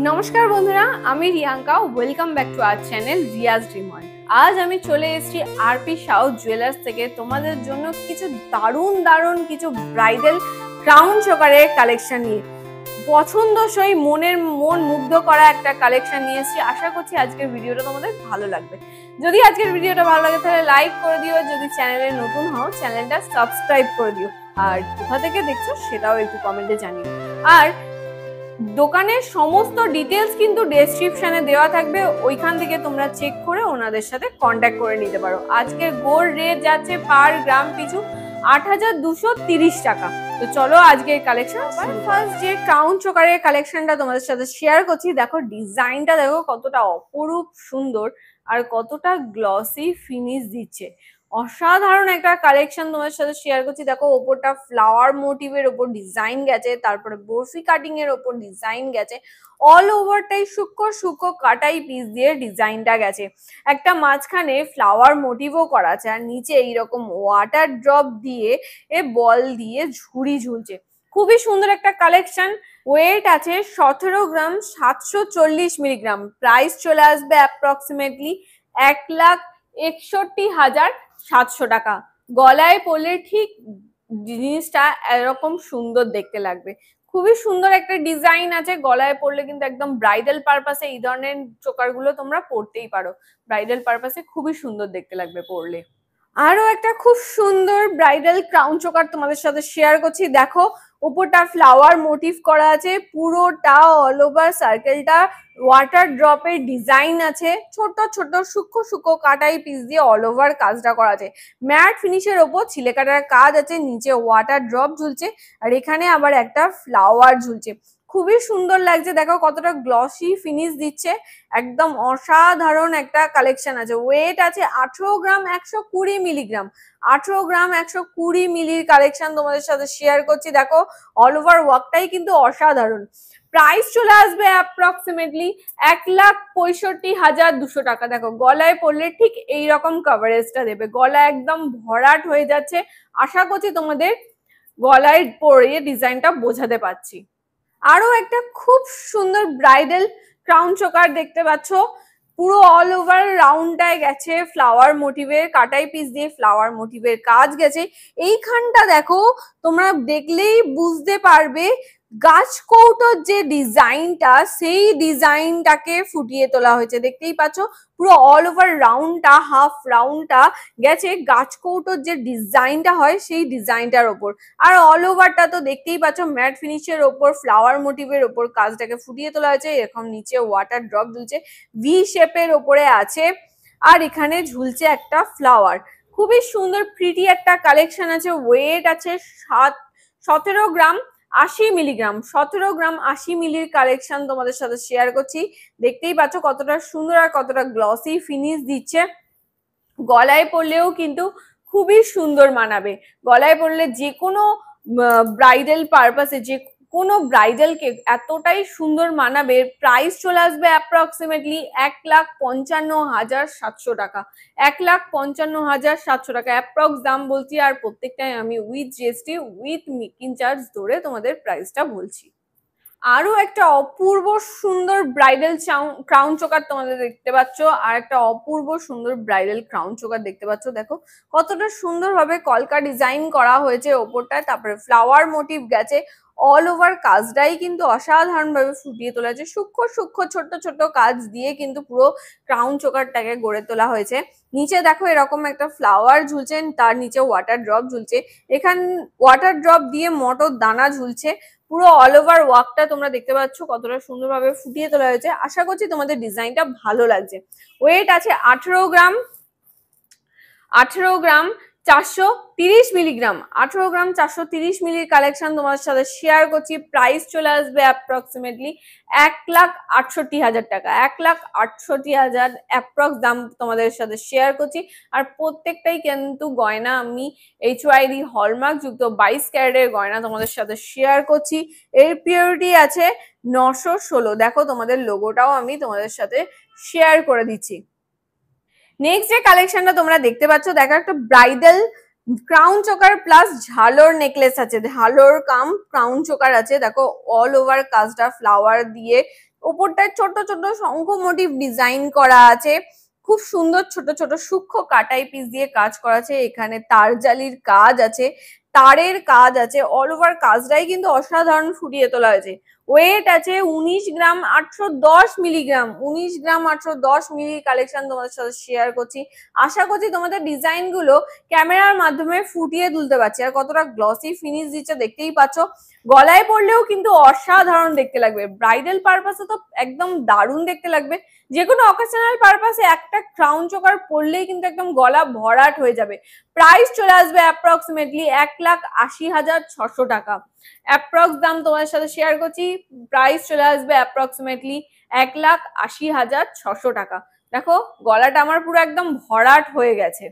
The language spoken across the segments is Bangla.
নমস্কার বন্ধুরা, আমি Riyanka. Welcome back to our channel Riyaz dream world. আজ আমি চলে এসেছি আরপি সাউথ জুয়েলার্স থেকে তোমাদের জন্য কিছু দারুণ কিছু ব্রাইডাল ক্রাউন চোকারের কালেকশন নিয়ে পছন্দসই মন মুগ্ধ করা একটা কালেকশন নিয়ে এসেছি। আশা করছি আজকের ভিডিওটা তোমাদের ভালো লাগবে। যদি আজকের ভিডিওটা ভালো লাগে তাহলে লাইক করে দিও, যদি চ্যানেলে নতুন হও চ্যানেলটা সাবস্ক্রাইব করে দিও, আর কোথা থেকে দেখছো সেটাও একটু কমেন্টে জানিও। আর দোকানের সমস্ত ডিটেলস কিন্তু ডেসক্রিপশনে দেওয়া থাকবে, ওইখান থেকে তোমরা চেক করে ওনাদের সাথে কন্ট্যাক্ট করে নিতে পারো। আজকে গোল্ড রেট যাচ্ছে পার গ্রাম পিছু ৮,২৩০ টাকা। তো চলো আজকের কালেকশন। ফার্স্ট যে ক্রাউন চোকারের কালেকশনটা তোমাদের সাথে শেয়ার করছি, দেখো ডিজাইনটা দেখো কতটা অপরূপ সুন্দর আর কতটা গ্লসি ফিনিশ দিচ্ছে। অসাধারণ একটা কালেকশন তোমার সাথে শেয়ার করছি। দেখো ওপরটা ফ্লাওয়ার মোটিভের ওপর ডিজাইন গেছে, তারপরে বরফি কাটিং এর ওপর ডিজাইন গেছে, অল ওভারটাই সূক্ষ্ম কাটাই পিস দিয়ে ডিজাইনটা গেছে। একটা মাঝখানে ফ্লাওয়ার মোটিভও করা আছে, আর নিচে এইরকম ওয়াটার ড্রপ দিয়ে বল দিয়ে ঝুড়ি ঝুলছে। খুবই সুন্দর একটা কালেকশন। ওয়েট আছে 17 গ্রাম 740 মিলিগ্রাম। প্রাইস চলে আসবে অ্যাপ্রক্সিমেটলি 1,61,700 টাকা। গলায় পরলে ঠিক জিনিসটা এরকম সুন্দর দেখতে লাগবে। খুবই সুন্দর একটা ডিজাইন আছে, গলায় পরলে কিন্তু একদম ব্রাইডাল পারপাসে এই ধরনের চোকারগুলো তোমরা পরতেই পারো। ব্রাইডাল পারপাসে খুবই সুন্দর দেখতে লাগবে পরলে। আরো একটা খুব সুন্দর ব্রাইডাল ক্রাউন চোকার তোমাদের সাথে শেয়ার করছি। দেখো উপরটা ফ্লাওয়ার মোটিভ করা আছে, পুরোটা অল ওভার সার্কেলটা ওয়াটার ড্রপের ডিজাইন আছে, ছোট সূক্ষ্ম কাটাই পিস দিয়ে অল ওভার কাজটা করা আছে। ম্যাট ফিনিশের ওপর ছিলে কাটার কাজ আছে, নিচে ওয়াটার ড্রপ ঝুলছে, আর এখানে আবার একটা ফ্লাওয়ার ঝুলছে। খুবই সুন্দর লাগছে, দেখো কতটা গ্লসি ফিনিশ দিচ্ছে। একদম অসাধারণ একটা কালেকশন আছে। ওয়েট আছে 18 গ্রাম 120 মিলিগ্রাম। 18 গ্রাম 120 মিলির কালেকশন তোমাদের সাথে শেয়ার করছি। দেখো অল ওভার ওয়ার্কটাই কিন্তু অসাধারণ। প্রাইস চলে আসবে অ্যাপ্রক্সিমেটলি 1,65,200 টাকা। দেখো গলায় পরলে ঠিক এইরকম কভারেজটা দেবে, গলা একদম ভরাট হয়ে যাচ্ছে। আশা করছি তোমাদের গলায় পরে ডিজাইনটা বোঝাতে পারছি। আরো একটা খুব সুন্দর ব্রাইডাল ক্রাউন চোকার দেখতে পাচ্ছ, পুরো অল ওভার রাউন্ডটায় গেছে ফ্লাওয়ার মোটিভের কাটাই পিস দিয়ে ফ্লাওয়ার মোটিভের কাজ গেছে। এইখানটা দেখো তোমরা দেখলেই বুঝতে পারবে গাছ কৌটোর যে ডিজাইনটা, সেই ডিজাইনটাকে ফুটিয়ে তোলা হয়েছে। দেখতেই পাচ্ছ পুরো অল ওভার রাউন্ডটা, হাফ রাউন্ডটা গেছে গাছ কৌটোর যে ডিজাইনটা হয় সেই ডিজাইনটার ওপর। আর অল ওভারটা তো দেখতেই পাচ্ছ ম্যাট ফিনিশের ওপর ফ্লাওয়ার মোটিভের ওপর কাজটাকে ফুটিয়ে তোলা হয়েছে। এরকম নিচে ওয়াটার ড্রপ ঝুলছে, ভি শেপের ওপরে আছে, আর এখানে ঝুলছে একটা ফ্লাওয়ার। খুবই সুন্দর প্রিটি একটা কালেকশন আছে। ওয়েট আছে 17 গ্রাম 80 মিলিগ্রাম। 17 গ্রাম 80 মিলির কালেকশন তোমাদের সাথে শেয়ার করছি। দেখতেই পাচ্ছ কতটা সুন্দর আর কতটা গ্লসি ফিনিশ দিচ্ছে। গলায় পরলেও কিন্তু খুবই সুন্দর মানাবে। গলায় পরলে যে কোনো ব্রাইডাল পারপাসে যে কোনো ব্রাইডালকে এতটাই সুন্দর মানাবে। প্রাইস চলে আসবে অ্যাপ্রক্সিমেটলি 1,55,700 টাকা। 1,55,700 টাকা অ্যাপ্রক্স দাম বলছি, আর প্রত্যেকটাই আমি with GST with making charge ধরে তোমাদের প্রাইসটা বলছি। আরো একটা অপূর্ব সুন্দর ব্রাইডাল ক্রাউন চোকার তোমাদের দেখতে পাচ্ছ, আর একটা অপূর্ব সুন্দর ব্রাইডাল ক্রাউন চোকার দেখতে পাচ্ছ। দেখো কতটা সুন্দরভাবে কলকা ডিজাইন করা হয়েছে ওপরটায়, তারপরে ফ্লাওয়ার মোটিভ গেছে। অল ওভার কাজটাই কিন্তু অসাধারণ ভাবে ফুটিয়ে তোলা হয়েছে। সূক্ষ্ম ছোট কাজ দিয়ে কিন্তু পুরো ক্রাউন চোকারটাকে গড়ে তোলা হয়েছে। নিচে দেখো এরকম একটা ফ্লাওয়ার ঝুলছেন, তার নিচে ওয়াটার ড্রপ ঝুলছে, এখান ওয়াটার ড্রপ দিয়ে মটর দানা ঝুলছে। পুরো অল ওভার ওয়ার্কটা তোমরা দেখতে পাচ্ছ কতটা সুন্দরভাবে ফুটিয়ে তোলা হয়েছে। আশা করছি তোমাদের ডিজাইনটা ভালো লাগছে। ওয়েট আছে 18 গ্রাম 430 মিলিগ্রাম। 18 গ্রাম 430 মিলির কালেকশন তোমার সাথে শেয়ার করছি। প্রাইস চলে আসবে অ্যাপ্রক্সিমেটলি 1,68,000 টাকা। 1,68,000 অ্যাপ্রক্স দাম তোমাদের সাথে শেয়ার করছি। আর প্রত্যেকটাই কিন্তু গয়না আমি HYD হলমার্ক যুক্ত 22 ক্যারেটের গয়না তোমাদের সাথে শেয়ার করছি। এর পিওরিটি আছে 916। দেখো তোমাদের লোগোটাও আমি তোমাদের সাথে শেয়ার করে দিচ্ছি। নেক্সট যে কালেকশনটা তোমরা দেখতে পাচ্ছ, দেখো একটা ব্রাইডাল ক্রাউন চোকার প্লাস ঝালোর নেকলেস আছে, ঝালোর কাম ক্রাউন চোকার আছে। দেখো অল ওভার কাজটা ফ্লাওয়ার দিয়ে ওপরটায় ছোট ছোট শঙ্খ মোটিভ ডিজাইন করা আছে, খুব সুন্দর ছোট ছোট সূক্ষ্ম কাটাই পিস দিয়ে কাজ করা আছে। এখানে তারজালির কাজ আছে, তারের কাজ আছে, অল ওভার কাজটাই কিন্তু অসাধারণ ফুটিয়ে তোলা হয়েছে। ওয়েট আছে 19 গ্রাম 810 মিলিগ্রাম, 19 গ্রাম 810 মিলি কালেকশন তোমাদের সাথে শেয়ার করছি। আশা করছি তোমাদের ডিজাইন গুলো ক্যামেরার মাধ্যমে ফুটিয়ে তুলতে পারছি। আর কতটা গ্লসি ফিনিশ দিচ্ছে দেখতেই পাচ্ছ। গলায় পরলেও কিন্তু অসাধারণ দেখতে লাগবে, ব্রাইডাল পারপাসে তো একদম দারুণ দেখতে লাগবে। যে কোনো অকেশনাল পারপাসে একটা ক্রাউন চোকার পরলেই কিন্তু একদম গলা ভরাট হয়ে যাবে। প্রাইস চলে আসবে অ্যাপ্রক্সিমেটলি 1,80,600 টাকা। অ্যাপ্রক্স দাম তোমার সাথে শেয়ার করছি, প্রাইস চলে আসবে অ্যাপ্রক্সিমেটলি 1,80,600 টাকা। দেখো গলাটা আমার পুরো একদম ভরাট হয়ে গেছে।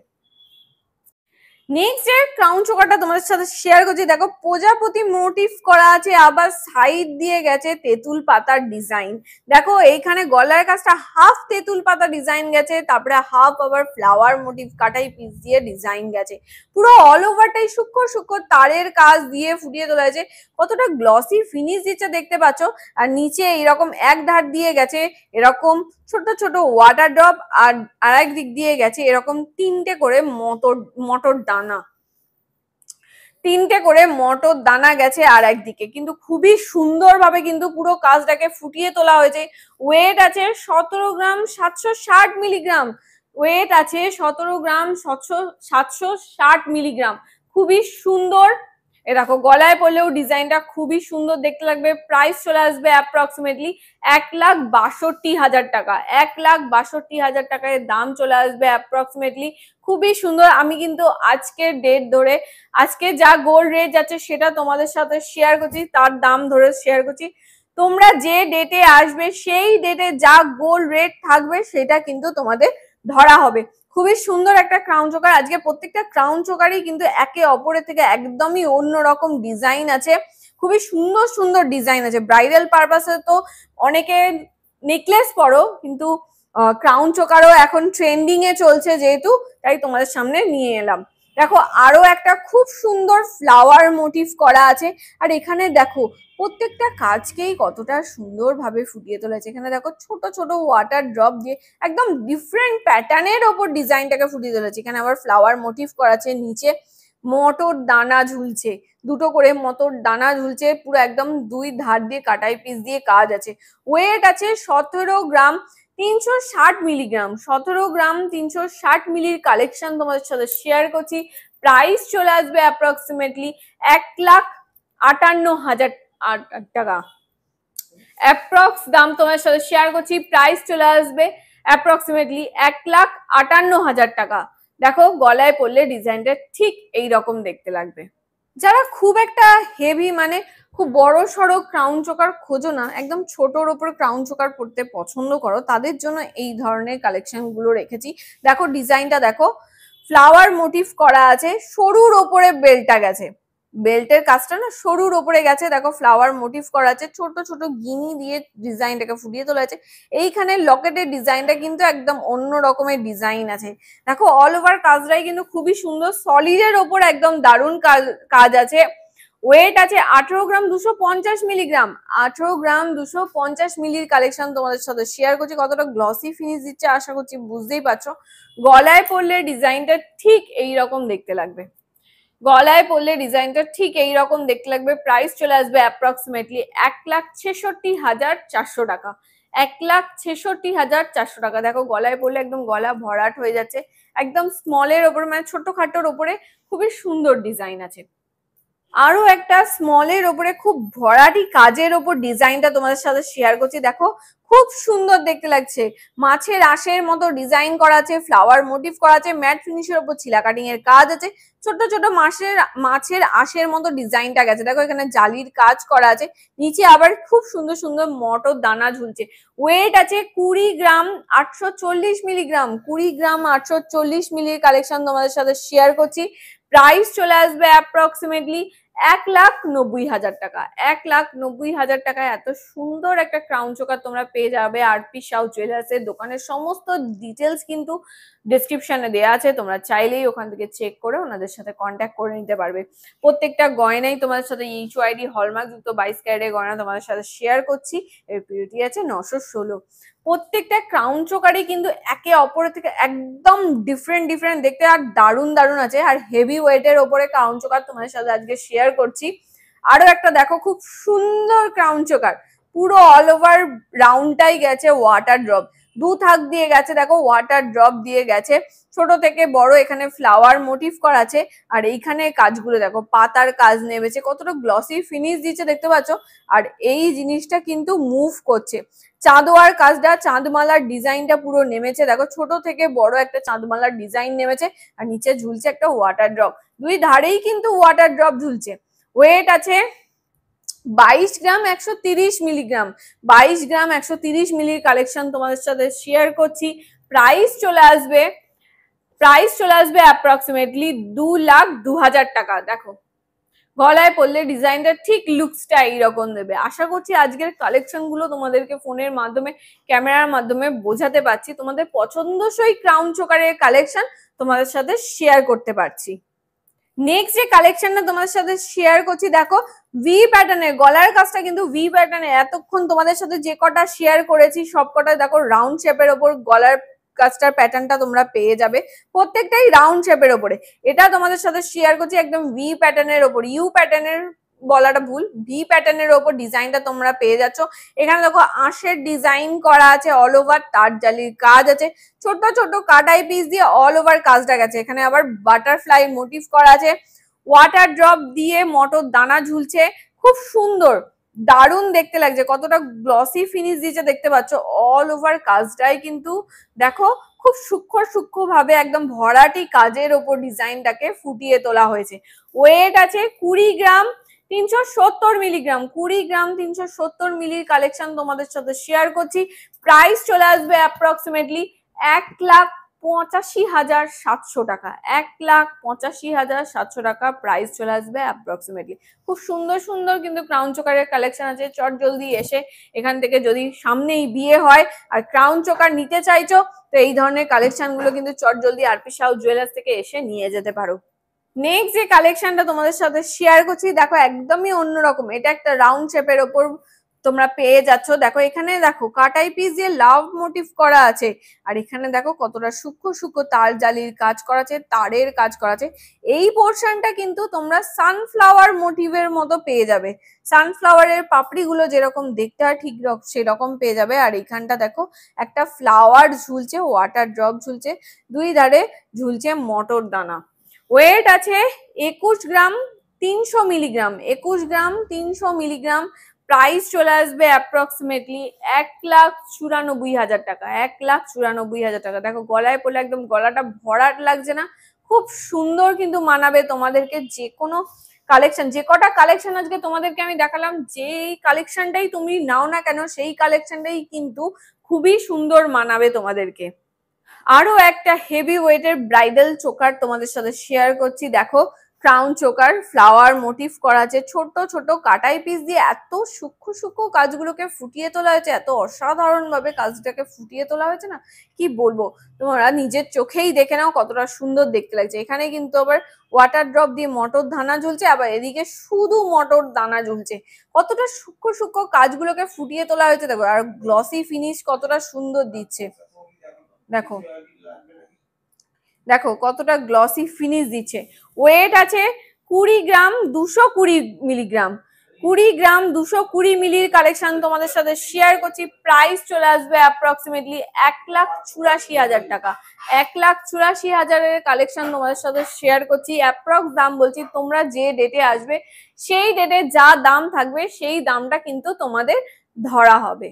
নেক্সট এর ক্রাউন চোকারটা তোমাদের সাথে শেয়ার করছি। দেখো প্রজাপতি মোটিভ করা আছে, আবার সাইড দিয়ে গেছে তেঁতুল পাতার ডিজাইন। দেখো এইখানে গলার কাজটা হাফ তেঁতুল পাতা ডিজাইন গেছে, তারপরে হাফ আবার ফ্লাওয়ার মোটিভ কাটাই পিস দিয়ে ডিজাইন গেছে। পুরো অল ওভারটাই সূক্ষ্ম সূক্ষ্ম তারের কাজ দিয়ে ফুটিয়ে তোলা হয়েছে। কতটা গ্লসি ফিনিশ দিচ্ছে দেখতে পাচ্ছ। আর নিচে এরকম এক ধার দিয়ে গেছে এরকম ছোট ছোট ওয়াটার ড্রপ, আর আরেক দিক দিয়ে গেছে এরকম তিনটে করে মটর দানা, তিনটে করে মটর দানা গেছে আর একদিকে। কিন্তু খুবই সুন্দরভাবে কিন্তু পুরো কাজটাকে ফুটিয়ে তোলা হয়েছে। ওয়েট আছে 17 গ্রাম 760 মিলিগ্রাম, ওয়েট আছে 17 গ্রাম 760 মিলিগ্রাম। খুবই সুন্দর। এ দেখো গলায় পরলেও ডিজাইনটা খুবই সুন্দর দেখতে লাগবে। প্রাইস চলে আসবে অ্যাপ্রক্সিমেটলি 1,62,000 টাকা। 1,62,000 টাকায় দাম চলে আসবে অ্যাপ্রক্সিমেটলি। খুবই সুন্দর। আমি কিন্তু আজকের ডেট ধরে, আজকে যা গোল্ড রেট যাচ্ছে সেটা তোমাদের সাথে শেয়ার করছি, তার দাম ধরে শেয়ার করছি। তোমরা যে ডেটে আসবে সেই ডেটে যা গোল্ড রেট থাকবে সেটা কিন্তু তোমাদের ধরা হবে। খুবই সুন্দর একটা ক্রাউন চোকার। আজকে প্রত্যেকটা ক্রাউন চোকারই কিন্তু একে অপরের থেকে একদমই অন্যরকম ডিজাইন আছে, খুবই সুন্দর সুন্দর ডিজাইন আছে। ব্রাইডাল পারপাসে তো অনেকে নেকলেস পরো, কিন্তু ক্রাউন চোকারও এখন ট্রেন্ডিং এ চলছে যেহেতু, তাই তোমাদের সামনে নিয়ে এলাম। দেখো আরো একটা খুব সুন্দর ফ্লাওয়ার মোটিভ করা আছে। আর এখানে দেখো প্রত্যেকটা কাজকেই কতটা সুন্দরভাবে ফুটিয়ে তোলা হয়েছে। এখানে দেখো ছোট ছোট ওয়াটার ড্রপ দিয়ে একদম ডিফারেন্ট প্যাটার্নের ওপর ডিজাইনটাকে ফুটিয়ে তোলা হয়েছে। এখানে আবার ফ্লাওয়ার মোটিভ করা আছে, নিচে মটর দানা ঝুলছে, দুটো করে মটর দানা ঝুলছে, পুরো একদম দুই ধার দিয়ে কাটাই পিস দিয়ে কাজ আছে। ওয়েট আছে 17 গ্রাম 360 মিলিগ্রাম, 17 গ্রাম 360 মিলির কালেকশন তোমাদের সাথে শেয়ার করছি। প্রাইস চলে আসবে অ্যাপ্রক্সিমেটলি 1,58,000 টাকা। অ্যাপ্রক্স দাম তোমার সাথে শেয়ার করছি, প্রাইস চলে আসবে অ্যাপ্রক্সিমেটলি 1,58,000 টাকা। দেখো গলায় পরলে ডিজাইনটা ঠিক এই রকম দেখতে লাগবে। যারা খুব একটা হেভি মানে খুব বড় সড়ো ক্রাউন চোকার খোঁজো না, একদম ছোটর ওপর ক্রাউন চোকার পরতে পছন্দ করো, তাদের জন্য এই ধরনের কালেকশন গুলো রেখেছি। দেখো ডিজাইনটা দেখো, ফ্লাওয়ার মোটিভ করা আছে, সরুর ওপরে বেলটা গেছে, বেল্টের কাজটা না সরুর ওপরে গেছে। দেখো ফ্লাওয়ার মোটিভ করা আছে, ছোট ছোট গিনি দিয়ে ডিজাইনটাকে ফুটিয়ে তোলা আছে। এইখানে লকেটের ডিজাইনটা কিন্তু একদম অন্য রকমের ডিজাইন আছে। দেখো অল ওভার কাজটাই কিন্তু খুবই সুন্দর, সলিডের ওপর একদম দারুণ কাজ আছে। ওয়েট আছে 18 গ্রাম 250 মিলিগ্রাম, 18 গ্রাম 250 মিলির কালেকশন তোমাদের সাথে শেয়ার করছি। কতটা গ্লসি ফিনিশ দিচ্ছে আশা করছি বুঝতেই পারছো। গলায় পরলে ডিজাইনটা ঠিক এইরকম দেখতে লাগবে, গলায় পরলে ডিজাইনটা ঠিক এইরকম দেখতে লাগবে। প্রাইস চলে আসবে অ্যাপ্রক্সিমেটলি 1,66,400 টাকা। 1,66,400 টাকা। দেখো গলায় পরলে একদম গলা ভরাট হয়ে যাচ্ছে, একদম স্মলের ওপরে মানে ছোট্ট খাটোর ওপরে খুবই সুন্দর ডিজাইন আছে। আরো একটা স্মলের ওপরে খুব ভরাটি কাজের ওপর ডিজাইনটা তোমাদের সাথে শেয়ার করছি। দেখো খুব সুন্দর দেখতে লাগছে, মাছের আঁশের মতো ডিজাইন করা আছে, ফ্লাওয়ার মোটিভ করা আছে, ম্যাট ফিনিশের ওপর ছিলা কাটিং এর কাজ আছে, ছোট ছোট মাছের আঁশের মতো ডিজাইনটা গেছে। দেখো এখানে জালির কাজ করা আছে, নিচে আবার খুব সুন্দর সুন্দর মটর দানা ঝুলছে। ওয়েট আছে 20 গ্রাম 840 মিলিগ্রাম, 20 গ্রাম 840 মিলির কালেকশন তোমাদের সাথে শেয়ার করছি। প্রাইস চলে আসবে অ্যাপ্রক্সিমেটলি 1,90,000 টাকা। 1,90,000 টাকায় এত সুন্দর একটা ক্রাউন চোকার তোমরা পেয়ে যাবে আরপি সাউ জুয়েলার্সের দোকানের সমস্ত ডিটেলস কিন্তু ডেসক্রিপশনে দেওয়া আছে, তোমরা চাইলেই ওখান থেকে চেক করে ওনাদের সাথে কন্ট্যাক্ট করে নিতে পারবে। প্রত্যেকটা গয়নাই তোমাদের সাথে এইচওআইডি হলমার্ক যুক্ত 22 ক্যারেটের গয়না তোমাদের সাথে শেয়ার করছি। এর পিউরিটি আছে 916। প্রত্যেকটা ক্রাউন চোকারই কিন্তু একে অপরের থেকে একদম ডিফারেন্ট দেখতে আর দারুণ আছে। আর হেভি ওয়েটের ওপরে ক্রাউন চোকার তোমাদের সাথে আজকে শেয়ার করছি। আরো একটা দেখো খুব সুন্দর ক্রাউন চোকার, পুরো অল ওভার রাউন্ডটাই গেছে ওয়াটার ড্রপ, দু থাক দিয়ে গেছে, দেখো ওয়াটার ড্রপ দিয়ে গেছে, ছোট থেকে বড় এখানে ফ্লাওয়ার মোটিভ করা আছে। আর এইখানে কাজগুলো দেখো, পাতার কাজ নেমেছে, কতটা গ্লসি ফিনিশ দিচ্ছে দেখতে পাচ্ছ। আর এই জিনিসটা কিন্তু মুভ করছে, চাঁদোয়ার কাজটা, চাঁদমালার ডিজাইনটা পুরো নেমেছে, দেখো ছোট থেকে বড় একটা চাঁদমালার ডিজাইন নেমেছে। আর নিচে ঝুলছে একটা ওয়াটার ড্রপ, দুই ধারেই কিন্তু ওয়াটার ড্রপ ঝুলছে। ওয়েট আছে 22 গ্রাম 130 মিলিগ্রাম, 22 গ্রাম 130 মিলির কালেকশন তোমাদের সাথে শেয়ার করছি। প্রাইস চলে আসবে অ্যাপ্রক্সিমেটলি 2,02,000 টাকা। দেখো গলায় পড়লে ডিজাইনটা ঠিক লুকসটা এইরকম দেবে। আশা করছি আজকের কালেকশন গুলো তোমাদেরকে ফোনের মাধ্যমে, ক্যামেরার মাধ্যমে বোঝাতে পারছি, তোমাদের পছন্দসই ক্রাউন চোকারের কালেকশন তোমাদের সাথে শেয়ার করতে পারছি। নেক্সট যে কালেকশনটা তোমাদের সাথে শেয়ার করছি, দেখো ভি প্যাটার্নের, গলার কাজটা কিন্তু ভি প্যাটার্নে। এতক্ষণ তোমাদের সাথে যে কটা শেয়ার করেছি সব কটা দেখো রাউন্ড শেপের ওপর গলার কাজটার প্যাটার্নটা তোমরা পেয়ে যাবে, প্রত্যেকটাই রাউন্ড শেপের ওপরে। এটা তোমাদের সাথে শেয়ার করছি একদম ভি প্যাটার্নের ওপর, ইউ প্যাটার্নের বলাটা ভুল, ভি প্যাটার্নের ওপর ডিজাইনটা তোমরা পেয়ে যাচ্ছ। এখানে দেখো আঁশের ডিজাইন করা আছে, অল ওভার তার জালির কাজ আছে, ছোট ছোট কাটাই পিস দিয়ে অল ওভার কাজটা গেছে। এখানে আবার বাটারফ্লাই মোটিভ করা আছে, ওয়াটার ড্রপ দিয়ে মটর দানা ঝুলছে, খুব সুন্দর দারুণ দেখতে লাগছে, কতটা গ্লসি ফিনিশ দিয়েছে দেখতে পাচ্ছ। অল ওভার কাজটাই কিন্তু দেখো খুব সূক্ষ্ম ভাবে একদম ভরাটি কাজের ওপর ডিজাইনটাকে ফুটিয়ে তোলা হয়েছে। ওয়েট আছে 20 গ্রাম 370 মিলিগ্রাম, 20 গ্রাম 370 মিলির কালেকশন তোমাদের সাথে শেয়ার করছি। প্রাইস চলে আসবে অ্যাপ্রক্সিমেটলি 1,85,700 টাকা, 1,85,700 টাকা প্রাইস চলে আসবে অ্যাপ্রক্সিমেটলি। খুব সুন্দর কিন্তু ক্রাউন চোকারের কালেকশন আছে, চট জলদি এসে এখান থেকে, যদি সামনেই বিয়ে হয় আর ক্রাউন চোকার নিতে চাইছো তো এই ধরনের কালেকশন গুলো কিন্তু চট জলদি আরপি সাউ জুয়েলার্স থেকে এসে নিয়ে যেতে পারো। নেক্সট যে কালেকশনটা তোমাদের সাথে শেয়ার করছি, দেখো একদমই অন্যরকম, এটা একটা রাউন্ড শেপের ওপর তোমরা পেয়ে যাচ্ছ। দেখো এখানে দেখো কাটাই পিস দিয়ে লাভ মোটিভ করা আছে, আর এখানে দেখো কতটা সূক্ষ্ম তার জালির কাজ করা আছে, তারের কাজ করা আছে। এই পোর্শনটা কিন্তু তোমরা সানফ্লাওয়ার মোটিভের মতো পেয়ে যাবে, সানফ্লাওয়ারের পাপড়িগুলো যেরকম দেখতে হয় ঠিক সেরকম পেয়ে যাবে। আর এখানটা দেখো একটা ফ্লাওয়ার ঝুলছে, ওয়াটার ড্রপ ঝুলছে, দুই ধারে ঝুলছে মটর দানা। ওয়েট আছে 21 গ্রাম 300 মিলিগ্রাম, 21 গ্রাম 300 মিলিগ্রাম। প্রাইস চলে আসবে অ্যাপ্রক্সিমেটলি 1,94,000 টাকা, 1,94,000 টাকা। দেখো গলায় পড়লে একদম গলাটা ভরাট লাগছে না, খুব সুন্দর কিন্তু মানাবে তোমাদেরকে। যে কোনো কালেকশন, যে কটা কালেকশন আজকে তোমাদেরকে আমি দেখালাম, যেই কালেকশনটাই তুমি নাও না কেন সেই কালেকশনটাই কিন্তু খুবই সুন্দর মানাবে তোমাদেরকে। আরো একটা হেভি ওয়েটের ব্রাইডাল চোকার তোমাদের সাথে শেয়ার করছি। দেখো ক্রাউন চোকার, ফ্লাওয়ার মোটিভ করা আছে, ছোট কাটাই পিস দিয়ে এত সূক্ষ্ম কাজগুলোকে ফুটিয়ে তোলা হয়েছে, এত অসাধারণ ভাবে কাজটাকে ফুটিয়ে তোলা হয়েছে না, কি বলবো, তোমরা নিজের চোখেই দেখে নাও কতটা সুন্দর দেখতে লাগছে। এখানে কিন্তু আবার ওয়াটার ড্রপ দিয়ে মটর দানা ঝুলছে, আবার এদিকে শুধু মটর দানা ঝুলছে, কতটা সূক্ষ্ম কাজগুলোকে ফুটিয়ে তোলা হয়েছে দেখো। আর গ্লসি ফিনিশ কতটা সুন্দর দিচ্ছে, দেখো কতটা গ্লসি ফিনিশ দিচ্ছে। ওয়েট আছে 20 গ্রাম 220 মিলিগ্রাম, 20 গ্রাম 220 মিলির কালেকশন তোমাদের সাথে শেয়ার করছি। প্রাইস চলে আসবে অ্যাপ্রক্সিমেটলি 1,84,000 টাকা, 1,84,000 কালেকশন তোমাদের সাথে শেয়ার করছি। অ্যাপ্রক্স দাম বলছি, তোমরা যে ডেটে আসবে সেই ডেটে যা দাম থাকবে সেই দামটা কিন্তু তোমাদের ধরা হবে।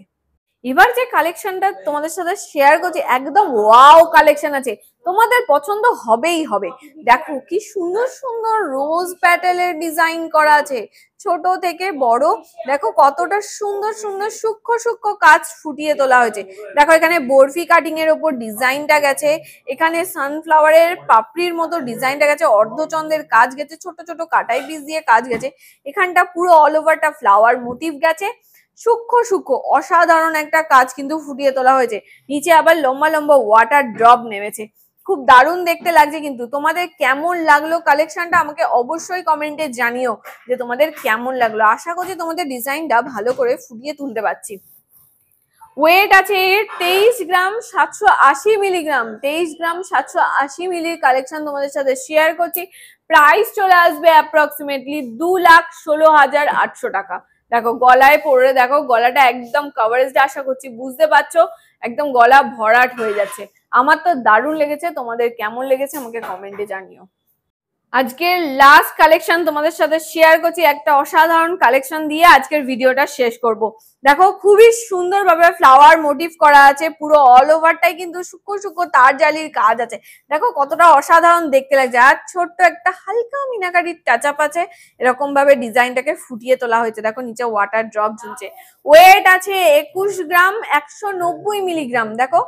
এবার যে কালেকশনটা তোমাদের সাথে শেয়ার করছি একদম ওয়াও কালেকশন আছে, তোমাদের পছন্দ হবেই হবে। দেখো কি সুন্দর সুন্দর রোজ প্যাটেলের ডিজাইন করা আছে, ছোট থেকে বড়। দেখো কতটা সুন্দর সুন্দর সূক্ষ্ম সূক্ষ্ম কাজ ফুটিয়ে তোলা হয়েছে। দেখো এখানে বরফি কাটিং এর ওপর ডিজাইনটা গেছে, এখানে সানফ্লাওয়ারের পাপড়ির মতো ডিজাইনটা গেছে, অর্ধচন্দ্রের কাজ গেছে, ছোট ছোট কাটাই পিস দিয়ে কাজ গেছে। এখানটা পুরো অল ওভারটা ফ্লাওয়ার মোটিভ গেছে, সূক্ষ্ম সূক্ষ্ম অসাধারণ একটা কাজ কিন্তু ফুটিয়ে তোলা হয়েছে। নিচে আবার লম্বা লম্বা ওয়াটার ড্রপ নেমেছে, খুব দারুণ দেখতে লাগছে। কিন্তু তোমাদের কেমন লাগলো কালেকশনটা আমাকে অবশ্যই কমেন্টে জানিও যে তোমাদের কেমন লাগলো। আশা করছি তোমাদের ডিজাইনটা ভালো করে ফুটিয়ে তুলতে পারছি। ওয়েট আছে 23 গ্রাম 780 মিলিগ্রাম, 23 গ্রাম 780 মিলির কালেকশন তোমাদের সাথে শেয়ার করছি। প্রাইস চলে আসবে অ্যাপ্রক্সিমেটলি 2,16,800 টাকা। দেখো গলায় পরে দেখো, গলাটা একদম কভারেজটা আশা করছি বুঝতে পারছো, একদম গলা ভরাট হয়ে যাচ্ছে। আমার তো দারুণ লেগেছে, তোমাদের কেমন লেগেছে আমাকে কমেন্টে জানিও। আজকের লাস্ট কালেকশন তোমাদের সাথে শেয়ার করছি, একটা অসাধারণ কালেকশন দিয়ে আজকের ভিডিওটা শেষ করব। দেখো খুবই সুন্দরভাবে ফ্লাওয়ার মোটিভ করা আছে, পুরো অল ওভারটাই কিন্তু সূক্ষ্ম সূক্ষ্ম তার জালির কাজ আছে। দেখো কতটা অসাধারণ দেখতে লাগছে, আর ছোট্ট একটা হালকা মিনাকারির টাচ আপ আছে, এরকম ভাবে ডিজাইনটাকে ফুটিয়ে তোলা হয়েছে। দেখো নিচে ওয়াটার ড্রপ ঝুলছে। ওয়েট আছে 21 গ্রাম 190 মিলিগ্রাম। দেখো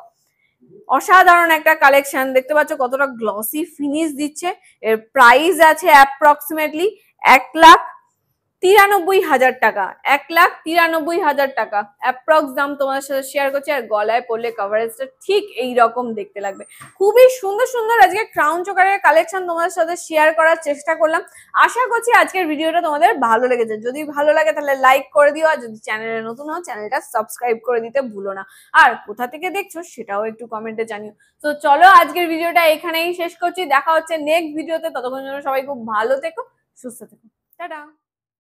অসাধারণ একটা কালেকশন, দেখতে পাচ্ছ কতটা গ্লসি ফিনিশ দিচ্ছে। এর প্রাইস আছে অ্যাপ্রক্সিমেটলি 1,93,000 টাকা, 1,93,000 টাকা অ্যাপ্রক্স দাম তোমাদের সাথে শেয়ার করছি। আর গলায় পরলে কভারেজটা ঠিক এই রকম দেখতে লাগবে। খুবই সুন্দর সুন্দর আজকে ক্রাউন চোকারের কালেকশন তোমাদের সাথে শেয়ার করার চেষ্টা করলাম। আশা করছি আজকের ভিডিওটা তোমাদের ভালো লেগেছে। যদি ভালো লাগে তাহলে লাইক করে দিও, আর যদি চ্যানেলে নতুন হও চ্যানেলটা সাবস্ক্রাইব করে দিতে ভুলো না। আর কোথা থেকে দেখছো সেটাও একটু কমেন্টে জানিও। তো চলো আজকের ভিডিওটা এখানেই শেষ করছি, দেখা হচ্ছে নেক্সট ভিডিওতে। ততক্ষণ জন্য সবাই খুব ভালো থেকো, সুস্থ থেকো, টাটা।